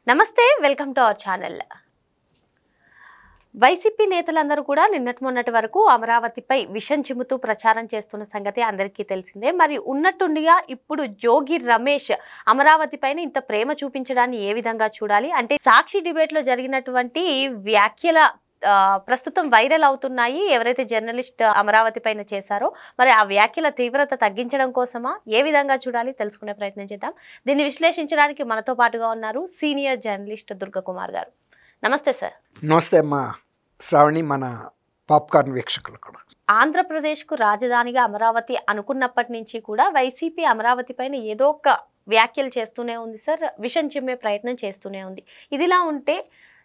నమస్తే welcome to our channel. YCP నేతలందరూ కూడా నిన్నటి మొన్నటి వరకు అమరావతిపై విషం చిమ్ముతూ ప్రచారం చేస్తున్న సంగతి అందరికీ తెలిసిందే. మరి ఉన్నట్టుండిగా ఇప్పుడు జోగి రమేష్ అమరావతి పైన ఇంత ప్రేమ చూపించడాన్ని ఏ విధంగా చూడాలి అంటే సాక్షి డిబేట్ లో జరిగినటువంటి వ్యాఖ్యల ప్రస్తుతం వైరల్ అవుతున్నాయి. ఎవరైతే జర్నలిస్ట్ అమరావతి పైన చేశారో మరి ఆ వ్యాఖ్యల తీవ్రత తగ్గించడం కోసమా ఏ విధంగా చూడాలి తెలుసుకునే ప్రయత్నం చేద్దాం. దీన్ని విశ్లేషించడానికి మనతో పాటుగా ఉన్నారు సీనియర్ జర్నలిస్ట్ దుర్గ కుమార్ గారు. నమస్తే సార్. నమస్తే అమ్మా శ్రావణి, మన పాప్కార్న్ వీక్షకులు కూడా. ఆంధ్రప్రదేశ్కు రాజధానిగా అమరావతి అనుకున్నప్పటి నుంచి కూడా వైసీపీ అమరావతి పైన ఏదో ఒక వ్యాఖ్యలు చేస్తూనే ఉంది సార్, విషం చిమ్మే ప్రయత్నం చేస్తూనే ఉంది. ఇదిలా ఉంటే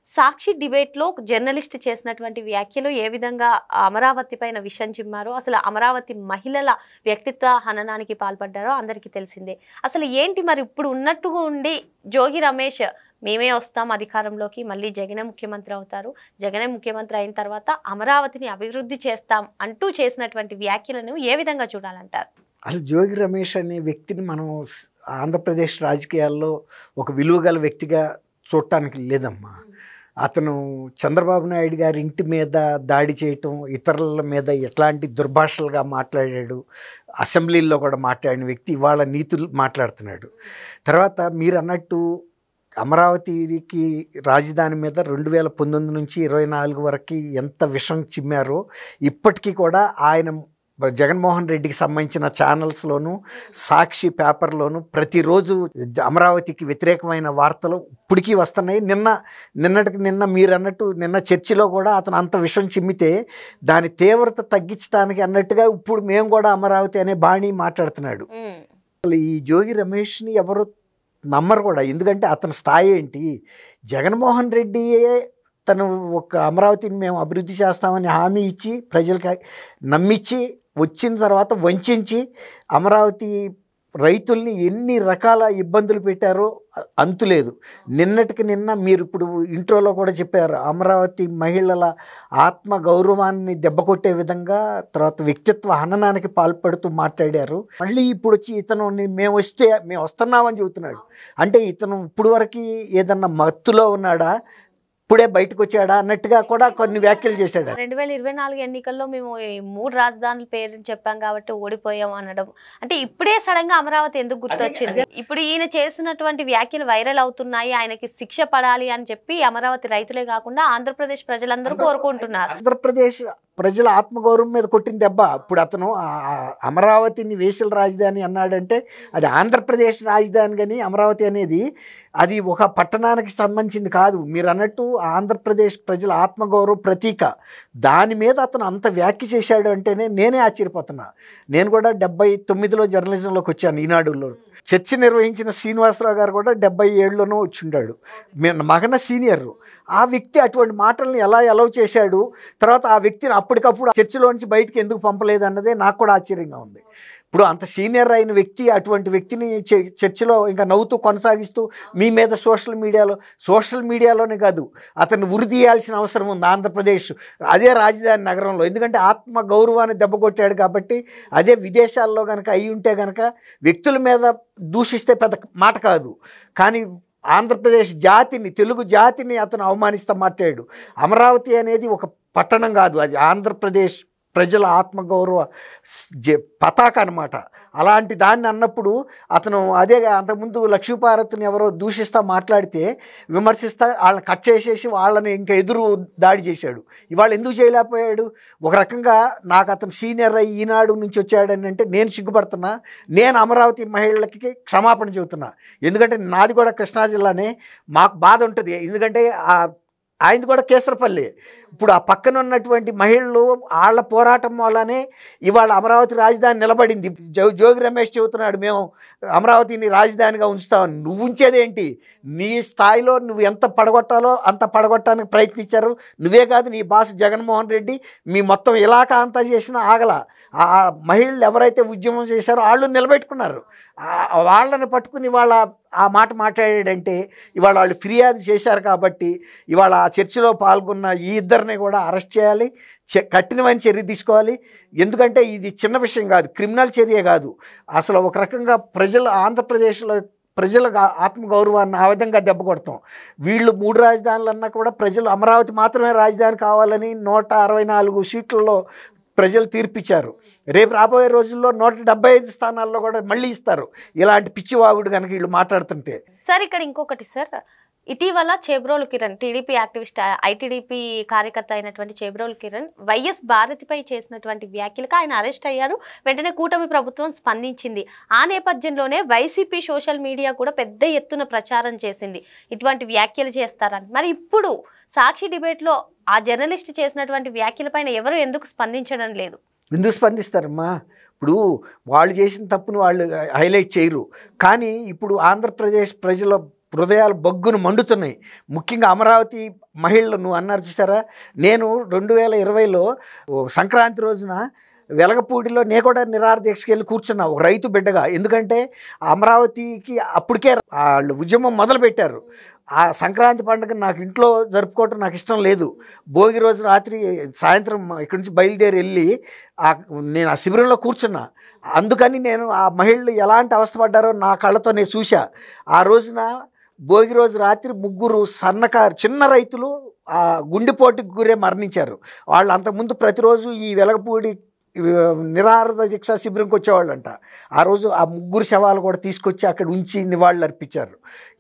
సాక్షి డిబేట్లో జర్నలిస్ట్ చేసినటువంటి వ్యాఖ్యలు ఏ విధంగా అమరావతి పైన విషం చిమ్మారో, అసలు అమరావతి మహిళల వ్యక్తిత్వ హననానికి పాల్పడ్డారో అందరికీ తెలిసిందే. అసలు ఏంటి మరి ఇప్పుడు ఉన్నట్టుగా ఉండి జోగి రమేష్ మేమే వస్తాం అధికారంలోకి, మళ్ళీ జగనే ముఖ్యమంత్రి అవుతారు, జగనే ముఖ్యమంత్రి అయిన తర్వాత అమరావతిని అభివృద్ధి చేస్తాం అంటూ చేసినటువంటి వ్యాఖ్యలను ఏ విధంగా చూడాలంటారు? అసలు జోగి రమేష్ అనే వ్యక్తిని మనం ఆంధ్రప్రదేశ్ రాజకీయాల్లో ఒక విలువగల వ్యక్తిగా చూడటానికి లేదమ్మా. అతను చంద్రబాబు నాయుడు గారి ఇంటి మీద దాడి చేయటం, ఇతరుల మీద ఎట్లాంటి దుర్భాషలుగా మాట్లాడాడు, అసెంబ్లీలో కూడా మాట్లాడిన వ్యక్తి ఇవాళ నీతులు మాట్లాడుతున్నాడు. తర్వాత మీరు అన్నట్టు అమరావతికి రాజధాని మీద 2019 నుంచి 24 వరకు ఎంత విషం చిమ్మారో ఇప్పటికీ కూడా ఆయన జగన్మోహన్ రెడ్డికి సంబంధించిన ఛానల్స్లోను సాక్షి పేపర్లోను ప్రతిరోజు అమరావతికి వ్యతిరేకమైన వార్తలు ఇప్పటికీ వస్తున్నాయి. నిన్నటికి మీరు అన్నట్టు నిన్న చర్చిలో కూడా అతను అంత విషం చిమ్మితే దాని తీవ్రత తగ్గించడానికి అన్నట్టుగా ఇప్పుడు మేము కూడా అమరావతి అనే బాణి మాట్లాడుతున్నాడు. అసలు ఈ జోగి రమేష్ని ఎవరు నమ్మరు కూడా, ఎందుకంటే అతని స్థాయి ఏంటి? జగన్మోహన్ రెడ్డియే తను ఒక అమరావతిని మేము అభివృద్ధి చేస్తామని హామీ ఇచ్చి ప్రజలకి నమ్మించి వచ్చిన తర్వాత వంచి అమరావతి రైతుల్ని ఎన్ని రకాల ఇబ్బందులు పెట్టారో అంతులేదు. నిన్నటికి నిన్న మీరు ఇప్పుడు ఇంట్రోలో కూడా చెప్పారు, అమరావతి మహిళల ఆత్మ గౌరవాన్ని దెబ్బకొట్టే విధంగా తర్వాత వ్యక్తిత్వ హననానికి పాల్పడుతూ మాట్లాడారు. మళ్ళీ ఇప్పుడు వచ్చి ఇతను మేము వస్తున్నామని చెబుతున్నాడు. అంటే ఇతను ఇప్పుడు వరకు ఏదన్నా మత్తులో ఉన్నాడా, ఇప్పుడే బయటకు వచ్చాడా అన్నట్టుగా కూడా కొన్ని వ్యాఖ్యలు చేశాడు. 2024 ఎన్నికల్లో మేము 3 రాజధానుల పేరు చెప్పాం కాబట్టి ఓడిపోయాం అనడం అంటే ఇప్పుడే సడన్ గా అమరావతి ఎందుకు గుర్తొచ్చింది? ఇప్పుడు ఈయన చేసినటువంటి వ్యాఖ్యలు వైరల్ అవుతున్నాయి, ఆయనకి శిక్ష పడాలి అని చెప్పి అమరావతి రైతులే కాకుండా ఆంధ్రప్రదేశ్ ప్రజలందరూ కోరుకుంటున్నారు. ఆంధ్రప్రదేశ్ ప్రజల ఆత్మగౌరవం మీద కొట్టిన దెబ్బ. ఇప్పుడు అతను అమరావతిని వేసుల రాజధాని అన్నాడంటే అది ఆంధ్రప్రదేశ్ రాజధాని, కానీ అమరావతి అనేది అది ఒక పట్టణానికి సంబంధించింది కాదు. మీరు అన్నట్టు ఆంధ్రప్రదేశ్ ప్రజల ఆత్మగౌరవ ప్రతీక. దాని మీద అతను అంత వ్యాఖ్య చేశాడు అంటేనే నేనే ఆశ్చర్యపోతున్నా. నేను కూడా 79లో జర్నలిజంలోకి వచ్చాను, ఈనాడులో. చర్చ నిర్వహించిన శ్రీనివాసరావు గారు కూడా 77లోనూ వచ్చి ఉండాడు, మగన సీనియర్. ఆ వ్యక్తి అటువంటి మాటల్ని ఎలా అలౌ చేశాడు, తర్వాత ఆ వ్యక్తిని అప్పటికప్పుడు చర్చలోంచి బయటికి ఎందుకు పంపలేదు అన్నదే నాకు కూడా ఆశ్చర్యంగా ఉంది. ఇప్పుడు అంత సీనియర్ అయిన వ్యక్తి అటువంటి వ్యక్తిని చర్చలో ఇంకా నవ్వుతూ కొనసాగిస్తూ మీ మీద సోషల్ మీడియాలోనే కాదు అతన్ని ఉరిదీయాల్సిన అవసరం ఉంది. ఆంధ్రప్రదేశ్ అదే రాజధాని నగరంలో, ఎందుకంటే ఆత్మ గౌరవాన్ని దెబ్బకొట్టాడు కాబట్టి. అదే విదేశాల్లో కనుక అయి ఉంటే కనుక వ్యక్తుల మీద దూషిస్తే పెద్ద మాట కాదు, కానీ ఆంధ్రప్రదేశ్ జాతిని, తెలుగు జాతిని అతను అవమానిస్తూ మాట్లాడాడు. అమరావతి అనేది ఒక పట్టణం కాదు, అది ఆంధ్రప్రదేశ్ ప్రజల ఆత్మగౌరవ పతాక అనమాట. అలాంటి దాన్ని అన్నప్పుడు అతను అదే అంతకుముందు లక్ష్మీపార్వతిని ఎవరో దూషిస్తూ మాట్లాడితే విమర్శిస్తా వాళ్ళని కట్ చేసేసి వాళ్ళని ఇంకా ఎదురు దాడి చేశాడు. ఇవాళ ఎందుకు చేయలేకపోయాడు? ఒక రకంగా నాకు అతను సీనియర్ అయ్యి ఈనాడు నుంచి వచ్చాడని అంటే నేను సిగ్గుపడుతున్నా. నేను అమరావతి మహిళలకి క్షమాపణ చెబుతున్నా, ఎందుకంటే నాది కూడా కృష్ణా జిల్లానే. మాకు బాధ ఉంటుంది, ఎందుకంటే ఆయనది కూడా కేసరపల్లి. ఇప్పుడు ఆ పక్కన ఉన్నటువంటి మహిళలు వాళ్ళ పోరాటం వల్లనే ఇవాళ అమరావతి రాజధాని నిలబడింది. జోగి రమేష్ చెబుతున్నాడు మేము అమరావతిని రాజధానిగా ఉంచుతామని. నువ్వు ఉంచేదేంటి? నీ స్థాయిలో నువ్వు ఎంత పడగొట్టాలో అంత పడగొట్టడానికి ప్రయత్నించారు. నువ్వే కాదు, నీ బాస్ జగన్మోహన్ రెడ్డి మీ మొత్తం ఇలాకా అంతా చేసినా ఆగల. ఆ మహిళలు ఎవరైతే ఉద్యమం చేశారో వాళ్ళు నిలబెట్టుకున్నారు. వాళ్ళని పట్టుకుని వాళ్ళ ఆ మాట మాట్లాడాడంటే ఇవాళ వాళ్ళు ఫిర్యాదు చేశారు కాబట్టి ఇవాళ ఆ చర్చలో పాల్గొన్న ఈ ఇద్దరిని కూడా అరెస్ట్ చేయాలి, కఠినమైన చర్య తీసుకోవాలి. ఎందుకంటే ఇది చిన్న విషయం కాదు, క్రిమినల్ చర్య కాదు. అసలు ఒక రకంగా ప్రజలు ఆంధ్రప్రదేశ్లో ప్రజల ఆత్మగౌరవాన్ని ఆ విధంగా దెబ్బ కొడతాం. వీళ్ళు 3 రాజధానులు అన్నా కూడా ప్రజలు అమరావతి మాత్రమే రాజధాని కావాలని 164 సీట్లలో ప్రజలు తీర్పిచ్చారు. రేపు రాబోయే రోజుల్లో 175 స్థానాల్లో కూడా మళ్ళీ ఇస్తారు ఇలాంటి పిచ్చివాగుడు కనుక వీళ్ళు మాట్లాడుతుంటే. సార్ ఇక్కడ ఇంకొకటి సార్, ఇటీవల Chebrolu Kiran TDP activist ITDP కార్యకర్త అయినటువంటి చేబ్రోలు కిరణ్ వైఎస్ భారతిపై చేసినటువంటి వ్యాఖ్యలకు ఆయన అరెస్ట్ అయ్యారు. వెంటనే కూటమి ప్రభుత్వం స్పందించింది. ఆ నేపథ్యంలోనే వైసీపీ సోషల్ మీడియా కూడా పెద్ద ఎత్తున ప్రచారం చేసింది ఇటువంటి వ్యాఖ్యలు చేస్తారని. మరి ఇప్పుడు సాక్షి డిబేట్లో ఆ జర్నలిస్ట్ చేసినటువంటి వ్యాఖ్యలపైన ఎవరు ఎందుకు స్పందించడం లేదు? ఎందుకు స్పందిస్తారమ్మా? ఇప్పుడు వాళ్ళు చేసిన తప్పును వాళ్ళు హైలైట్ చేయరు. కానీ ఇప్పుడు ఆంధ్రప్రదేశ్ ప్రజల హృదయాలు బగ్గును మండుతున్నాయి. ముఖ్యంగా అమరావతి మహిళలు నువ్వు అన్నారు చూసారా, నేను 2020లో సంక్రాంతి రోజున వెలగపూడిలో నేను కూడా నిరాహార దీక్షకి వెళ్ళి కూర్చున్నా ఒక రైతు బిడ్డగా. ఎందుకంటే అమరావతికి అప్పటికే వాళ్ళు ఉద్యమం మొదలుపెట్టారు. ఆ సంక్రాంతి పండుగ నాకు ఇంట్లో జరుపుకోవటం నాకు ఇష్టం లేదు. భోగి రోజు రాత్రి సాయంత్రం ఇక్కడి నుంచి బయలుదేరి వెళ్ళి నేను ఆ శిబిరంలో కూర్చున్నా. అందుకని నేను ఆ మహిళలు ఎలాంటి అవస్థపడ్డారో నా కళ్ళతో నేను చూసా. ఆ రోజున భోగి రోజు రాత్రి 3 సన్నకారు చిన్న రైతులు గుండెపోటుకు గురే మరణించారు. వాళ్ళు అంతకుముందు ప్రతిరోజు ఈ వెలగపూడి నిరాహార దీక్ష శిబిరంకి వచ్చేవాళ్ళంట. ఆ రోజు ఆ 3 శవాలు కూడా తీసుకొచ్చి అక్కడ ఉంచి నివాళులు అర్పించారు.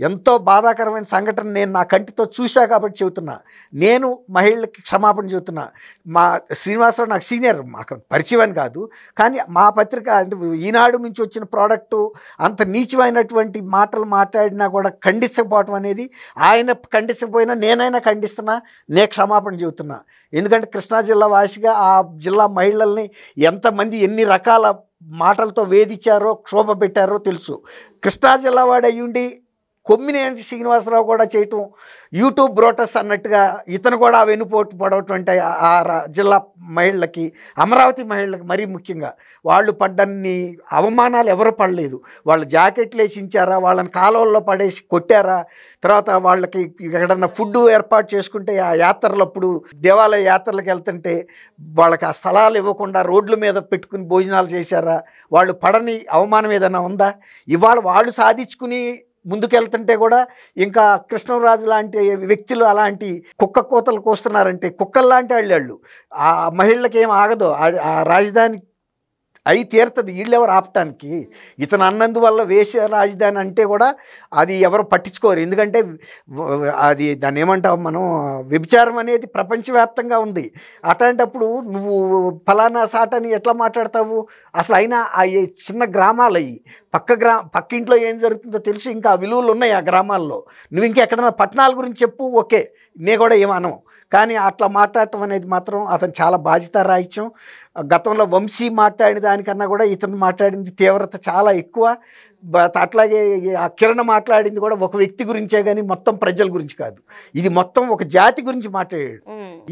ఎంతో బాధాకరమైన సంఘటన నేను నా కంటితో చూశా కాబట్టి చెబుతున్నా. నేను మహిళలకి క్షమాపణ చెబుతున్నా. మా శ్రీనివాసరావు నాకు సీనియర్, మాకు పరిచయం అని కాదు, కానీ మా పత్రిక అంటే ఈనాడు నుంచి వచ్చిన ప్రోడక్టు అంత నీచమైనటువంటి మాటలు మాట్లాడినా కూడా ఖండించకపోవటం అనేది, ఆయన ఖండించకపోయినా నేనైనా ఖండిస్తున్నా, నేను క్షమాపణ చెబుతున్నా. ఎందుకంటే కృష్ణా జిల్లా వాసిగా ఆ జిల్లా మహిళల్ని ఎంతమంది ఎన్ని రకాల మాటలతో వేధించారో క్షోభ పెట్టారో తెలుసు. కృష్ణా జిల్లా వాడు అయ్యుండి కొమ్మినేని శ్రీనివాసరావు కూడా చేయటం యూట్యూబ్ బ్రోటస్ అన్నట్టుగా ఇతను కూడా వెనుపోటు పడవటువంటి ఆ జిల్లా మహిళలకి, అమరావతి మహిళలకి మరీ ముఖ్యంగా వాళ్ళు పడ్డన్ని అవమానాలు ఎవరు పడలేదు. వాళ్ళు జాకెట్లు వేసించారా, వాళ్ళని కాలువల్లో పడేసి కొట్టారా, తర్వాత వాళ్ళకి ఎక్కడన్నా ఫుడ్ ఏర్పాటు చేసుకుంటే ఆ యాత్రలప్పుడు దేవాలయ యాత్రలకు వెళ్తుంటే వాళ్ళకి ఆ స్థలాలు ఇవ్వకుండా రోడ్ల మీద పెట్టుకుని భోజనాలు చేశారా, వాళ్ళు పడని అవమానం ఏదైనా ఉందా? ఇవాళ వాళ్ళు సాధించుకుని ముందుకెళ్తుంటే కూడా ఇంకా కృష్ణరాజు లాంటి వ్యక్తులు అలాంటి కుక్క కోతలు కోస్తున్నారంటే కుక్కల్లాంటి వాళ్ళు ఆ మహిళలకి ఏం ఆగదో. ఆ రాజధాని అయి తీరుతుంది, వీళ్ళెవరు ఆపటానికి? ఇతను అన్నందువల్ల వేసే రాజధాని అంటే కూడా అది ఎవరు పట్టించుకోరు. ఎందుకంటే అది దాన్ని ఏమంటావు మనం, వ్యభిచారం అనేది ప్రపంచవ్యాప్తంగా ఉంది. అట్లాంటప్పుడు నువ్వు ఫలానా సాటని ఎట్లా మాట్లాడతావు? అసలు అయినా ఆ చిన్న గ్రామాలు అయ్యి పక్కింట్లో ఏం జరుగుతుందో తెలుసు. ఇంకా విలువలు ఉన్నాయి ఆ గ్రామాల్లో. నువ్వు ఇంకెక్కడన్నా పట్టణాల గురించి చెప్పు, ఓకే, నేను కూడా ఏమనవు. కానీ అట్లా మాట్లాడటం అనేది మాత్రం అతను చాలా బాధ్యతారాహిత్యం. గతంలో వంశీ మాట్లాడిన దానికన్నా కూడా ఇతను మాట్లాడింది తీవ్రత చాలా ఎక్కువ. అట్లాగే ఆ కిరణ్ మాట్లాడింది కూడా ఒక వ్యక్తి గురించే కానీ మొత్తం ప్రజల గురించి కాదు. ఇది మొత్తం ఒక జాతి గురించి మాట్లాడాడు.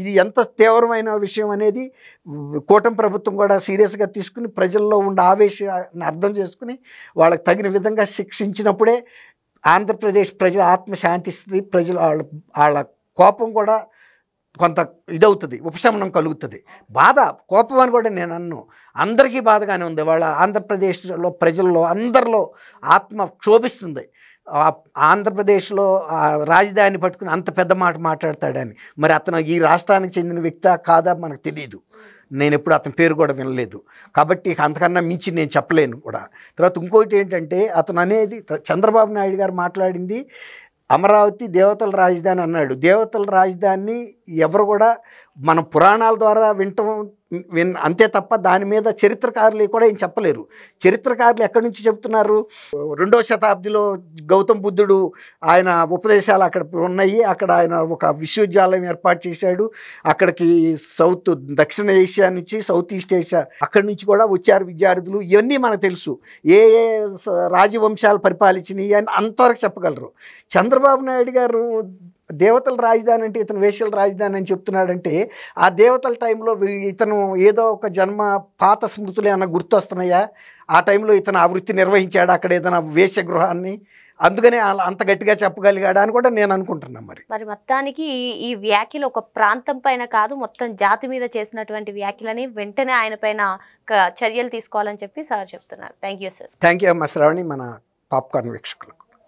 ఇది ఎంత తీవ్రమైన విషయం అనేది కూటమి ప్రభుత్వం కూడా సీరియస్గా తీసుకుని ప్రజల్లో ఉండే ఆవేశాన్ని అర్థం చేసుకుని వాళ్ళకి తగిన విధంగా శిక్షించినప్పుడే ఆంధ్రప్రదేశ్ ప్రజల ఆత్మ శాంతిస్తుంది. ప్రజలు వాళ్ళ కోపం కూడా కొంత ఇదవుతుంది, ఉపశమనం కలుగుతుంది. బాధ, కోపం అని కూడా నేను అన్ను, అందరికీ బాధగానే ఉంది. వాళ్ళ ఆంధ్రప్రదేశ్లో ప్రజల్లో అందరిలో ఆత్మ క్షోభిస్తుంది. ఆంధ్రప్రదేశ్లో రాజధాని పట్టుకుని అంత పెద్ద మాట మాట్లాడతాడని. మరి అతను ఈ రాష్ట్రానికి చెందిన వ్యక్తా కాదా మనకు తెలియదు. నేను ఎప్పుడు అతని పేరు కూడా వినలేదు. కాబట్టి అంతకన్నా మించి నేను చెప్పలేను కూడా. తర్వాత ఇంకోటి ఏంటంటే, అతను అనేది చంద్రబాబు నాయుడు గారు మాట్లాడింది అమరావతి దేవతల రాజధాని అన్నాడు. దేవతల రాజధాని ఎవరు కూడా మన పురాణాల ద్వారా అంతే తప్ప దాని మీద చరిత్రకారులు కూడా ఏం చెప్పలేరు. చరిత్రకారులు ఎక్కడి నుంచి చెప్తున్నారు? 2వ శతాబ్దిలో గౌతమ్ బుద్ధుడు ఆయన ఉపదేశాలు అక్కడ ఉన్నాయి. అక్కడ ఆయన ఒక విశ్వవిద్యాలయం ఏర్పాటు చేశాడు. అక్కడికి దక్షిణ ఏషియా నుంచి సౌత్ ఈస్ట్ ఏషియా అక్కడి నుంచి కూడా వచ్చారు విద్యార్థులు. ఇవన్నీ మనకు తెలుసు. ఏ ఏ రాజవంశాలు పరిపాలించినాయి అని అంతవరకు చెప్పగలరు. చంద్రబాబు నాయుడు గారు దేవతల రాజధాని అంటే ఇతను వేశ్యల రాజధాని అని చెప్తున్నాడంటే, ఆ దేవతల టైంలో ఇతను ఏదో ఒక జన్మ పాత స్మృతులు ఏమన్నా గుర్తొస్తున్నాయా? ఆ టైంలో ఇతను ఆ వృత్తి నిర్వహించాడు అక్కడ ఏదైనా వేశ్య గృహాన్ని, అందుకనే అంత గట్టిగా చెప్పగలిగాడా అని కూడా నేను అనుకుంటున్నాను. మరి మొత్తానికి ఈ వ్యాఖ్యలు ఒక ప్రాంతం పైన కాదు, మొత్తం జాతి మీద చేసినటువంటి వ్యాఖ్యలని వెంటనే ఆయన పైన చర్యలు తీసుకోవాలని చెప్పి సార్ చెప్తున్నారు. Thank you sir. Thank you అమ్మ శ్రావణి, మన పాప్కార్న్ వీక్షకులకు.